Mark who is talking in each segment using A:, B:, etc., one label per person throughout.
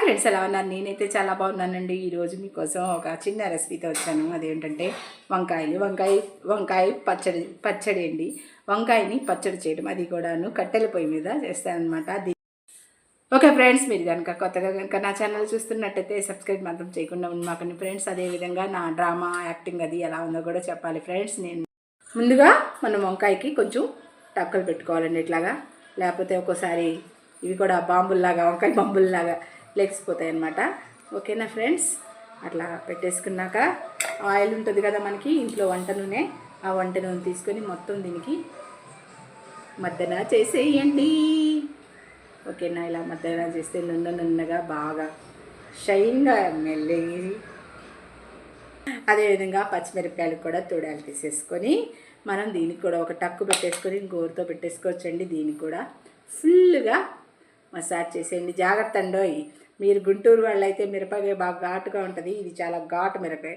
A: Friends, ఎలా ఉన్నారు? నేనైతే చాలా బాగున్నానండి. ఈరోజు మీకోసం ఒక చిన్న రెసిపీతో వచ్చాను. అదేంటంటే వంకాయ పచ్చడి అండి. వంకాయని పచ్చడి చేయడం, అది కూడాను కట్టెల పొయ్యి మీద చేస్తానమాట. ఓకే ఫ్రెండ్స్, మీరు కొత్తగా నా ఛానల్ చూస్తున్నట్టయితే సబ్స్క్రైబ్ మాత్రం చేయకుండా మాకండి ఫ్రెండ్స్. అదేవిధంగా నా డ్రామా యాక్టింగ్ అది ఎలా ఉందో కూడా చెప్పాలి ఫ్రెండ్స్. నేను ముందుగా మనం వంకాయకి కొంచెం టక్కలు పెట్టుకోవాలండి ఇట్లాగా, లేకపోతే ఒక్కోసారి ఇవి కూడా బాంబుల్లాగా, వంకాయ బాంబుల్లాగా లేచిపోతాయి అన్నమాట. ఓకేనా ఫ్రెండ్స్? అట్లా పెట్టేసుకున్నాక ఆయిల్ ఉంటుంది కదా మనకి ఇంట్లో, వంట నూనె. ఆ వంట నూనె తీసుకొని మొత్తం దీనికి మద్దన చేసేయండి. ఓకేనా? ఇలా మద్దన చేస్తే నున్నగా బాగా షైన్గా మెల్లి. అదేవిధంగా పచ్చిమిరపకాయలు కూడా తోడాలు తీసేసుకొని మనం దీనికి కూడా ఒక టక్కు పెట్టేసుకొని గోరుతో పెట్టేసుకోవచ్చండి. దీనికి కూడా ఫుల్గా మసాజ్ చేసేయండి. జాగ్రత్త అండోయ్, మీరు గుంటూరు వాళ్ళు అయితే మిరపకాయ బాగా ఘాటుగా ఉంటుంది. ఇది చాలా ఘాటు మిరపకాయ,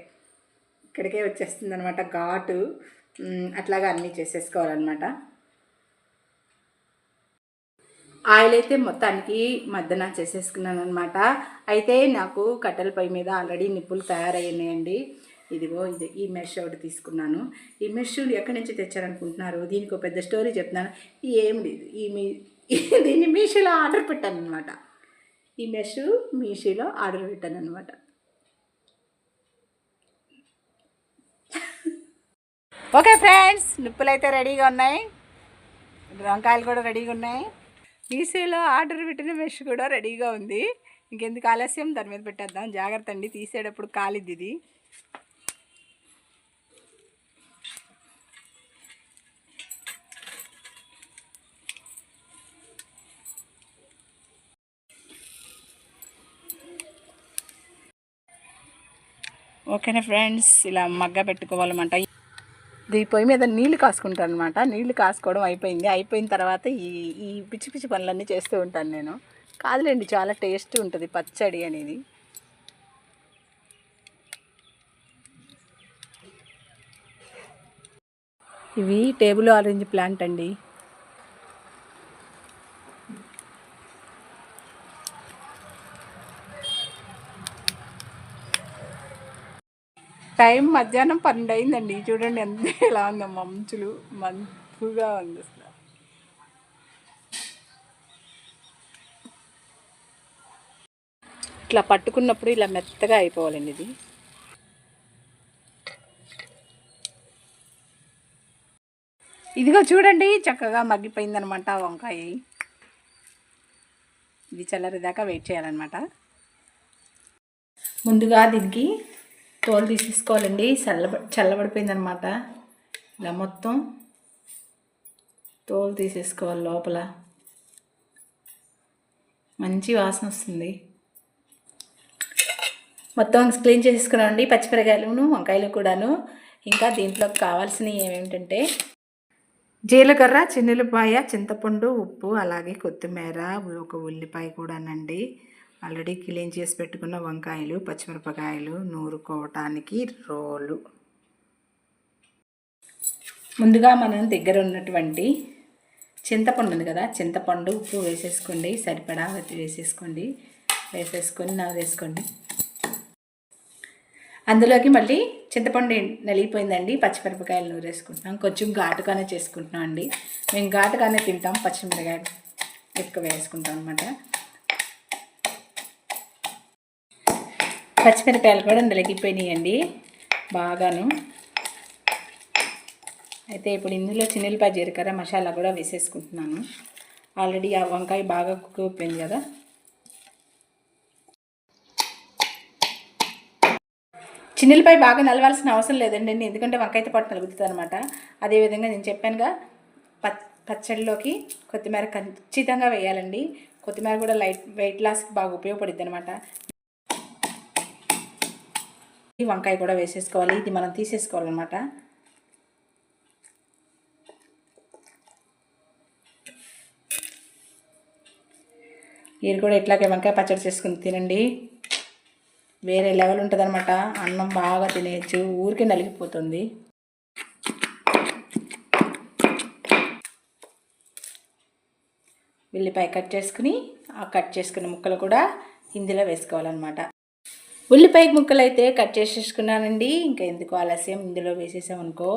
A: ఇక్కడికే వచ్చేస్తుంది అనమాట ఘాటు. అట్లాగా అన్నీ చేసేసుకోవాలన్నమాట. ఆయిల్ అయితే మొత్తానికి మద్దన చేసేసుకున్నాను అనమాట. అయితే నాకు కట్టెల పొయ్యి మీద ఆల్రెడీ నిప్పులు తయారయ్యాయండి. ఇదిగో ఈ మెష్ ఒకటి తీసుకున్నాను. ఈ మెష్ ఎక్కడి నుంచి తెచ్చారనుకుంటున్నారు? దీనికి ఒక పెద్ద స్టోరీ చెప్తున్నాను. ఏం లేదు, దీన్ని మీషోలో ఆర్డర్ పెట్టాను అనమాట. ఈ మెష్ మీషోలో ఆర్డర్ పెట్టాను అనమాట. ఓకే ఫ్రెండ్స్, నిప్పులు అయితే రెడీగా ఉన్నాయి, వంకాయలు కూడా రెడీగా ఉన్నాయి. మీషోలో ఆర్డర్ పెట్టిన మెష్ కూడా రెడీగా ఉంది. ఇంకెందుకు ఆలస్యం, దాని మీద పెట్టేద్దాం. జాగ్రత్త అండి, తీసేటప్పుడు కాలిద్ది ఇది. ఓకేనా ఫ్రెండ్స్, ఇలా మగ్గ పెట్టుకోవాలన్నమాట. ఈ పొయ్యి మీద నీళ్లు కాసుకుంటాను అనమాట. నీళ్లు కాసుకోవడం అయిపోయిన తర్వాత ఈ పిచ్చి పిచ్చి పనులన్నీ చేస్తూ ఉంటాను నేను. కాదులేండి, చాలా టేస్ట్ ఉంటుంది పచ్చడి అనేది. ఇవి టేబుల్ ఆరెంజ్ ప్లాంట్ అండి. టైం మధ్యాహ్నం 12 అయిందండి. చూడండి ఎంత ఎలా ఉందో, మంచుగా ఉంది అసలు. ఇట్లా పట్టుకున్నప్పుడు ఇలా మెత్తగా అయిపోవాలండి ఇది. ఇదిగో చూడండి, చక్కగా మగ్గిపోయిందనమాట వంకాయ. ఇది చల్లరిదాకా వెయిట్ చేయాలన్నమాట. ముందుగా దీనికి తోలు తీసేసుకోవాలండి. చల్లబడిపోయిందనమాట. ఇలా మొత్తం తోలు తీసేసుకోవాలి. లోపల మంచి వాసన వస్తుంది. మొత్తం క్లీన్ చేసుకున్నామండి. పచ్చిమిరకాయలను, వంకాయలు కూడాను. ఇంకా దీంట్లో కావాల్సినవి ఏమేమిటంటే జీలకర్ర, చిన్నులపాయ, చింతపండు, ఉప్పు, అలాగే కొత్తిమీర, ఒక ఉల్లిపాయ కూడానండి. ఆల్రెడీ క్లీన్ చేసి పెట్టుకున్న వంకాయలు, పచ్చిమిరపకాయలు, నూరుకోవటానికి రోలు. ముందుగా మనం దగ్గర ఉన్నటువంటి చింతపండు ఉంది కదా, చింతపండు, ఉప్పు వేసేసుకోండి. సరిపడా వేసేసుకొని నవ్వేసుకోండి. అందులోకి మళ్ళీ చింతపండు నలిగిపోయిందండి. పచ్చిమిరపకాయలు నూరేసుకుంటున్నాం. కొంచెం ఘాటుగానే చేసుకుంటున్నాం అండి. మేము ఘాటుగానే తింటాం. పచ్చిమిరపకాయలు ఎక్కువ వేసుకుంటాం అనమాట. పచ్చిమిరపకాయలు కూడా నలిగిపోయినాయండి బాగాను. అయితే ఇప్పుడు ఇందులో చిన్నులపాయ, జీలకర్ర, మసాలా కూడా వేసేసుకుంటున్నాను. ఆల్రెడీ ఆ వంకాయ బాగా కుక్ అయిపోయింది కదా. చిన్నులపాయ బాగా నలవాల్సిన అవసరం లేదండి, ఎందుకంటే వంకాయతో పాటు నలుగుతుంది అనమాట. అదేవిధంగా నేను చెప్పానుగా, పచ్చడిలోకి కొత్తిమీర ఖచ్చితంగా వేయాలండి. కొత్తిమీర కూడా వెయిట్ లాస్కి బాగా ఉపయోగపడుద్ది అనమాట. ఈ వంకాయ కూడా వేసేసుకోవాలి. ఇది మనం తీసేసుకోవాలన్నమాట. మీరు కూడా ఇట్లాగే వంకాయ పచ్చడి చేసుకుని తినండి. వేరే లెవెల్ ఉంటుంది అనమాట. అన్నం బాగా తినేయచ్చు, ఊరికే నలిగిపోతుంది. ఉల్లిపాయ కట్ చేసుకుని, ఆ కట్ చేసుకున్న ముక్కలు కూడా ఇందులో వేసుకోవాలన్నమాట. ఉల్లిపాయ ముక్కలు అయితే కట్ చేసేసుకున్నానండి. ఇంకా ఎందుకు ఆలస్యం, ఇందులో వేసేసామనుకో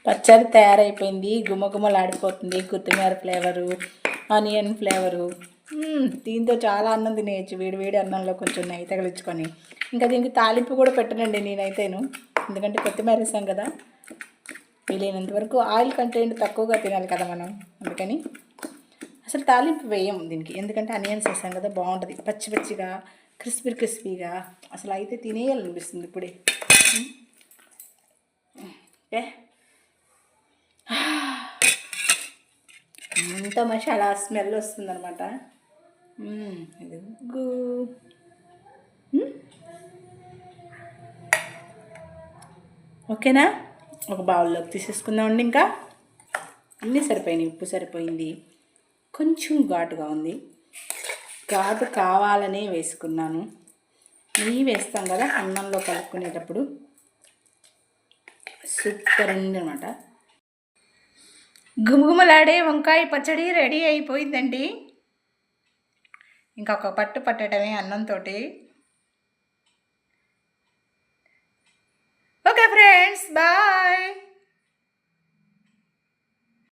A: పచ్చడి తయారైపోయింది. గుమగుమలాడిపోతుంది. కొత్తిమీర ఫ్లేవరు, ఆనియన్ ఫ్లేవరు. దీంతో చాలా అన్నం తినేయచ్చు. వేడి వేడి అన్నంలో కొంచెం నెయ్యి తగిలించుకొని. ఇంకా దీనికి తాలింపు కూడా పెట్టనండి నేనైతేను, ఎందుకంటే కొత్తిమీర వేసాం కదా. వీలైనంత వరకు ఆయిల్ కంటెంట్ తక్కువగా తినాలి కదా మనం, అందుకని అసలు తాలింపు వేయం దీనికి. ఎందుకంటే ఆనియన్స్ వేసాం కదా, బాగుంటుంది పచ్చి పచ్చిగా క్రిస్పీగా. అసలు అయితే తినేయాలనిపిస్తుంది ఇప్పుడే. అంత మసాలా స్మెల్ వస్తుందన్నమాట. ఇది ఓకేనా, ఒక బౌల్లోకి తీసేసుకుందామండి. ఇంకా అన్నీ సరిపోయినాయి. ఉప్పు సరిపోయింది, కొంచెం ఘాటుగా ఉంది. ఘాటు కావాలనే వేసుకున్నాను. నెయ్యి వేస్తాం కదా అన్నంలో కలుపుకునేటప్పుడు, సూపర్ ఉంది అనమాట. గుమగుమలాడే వంకాయ పచ్చడి రెడీ అయిపోయిందండి. ఇంకొక పట్టు పట్టడమే అన్నంతో. Okay friends, bye.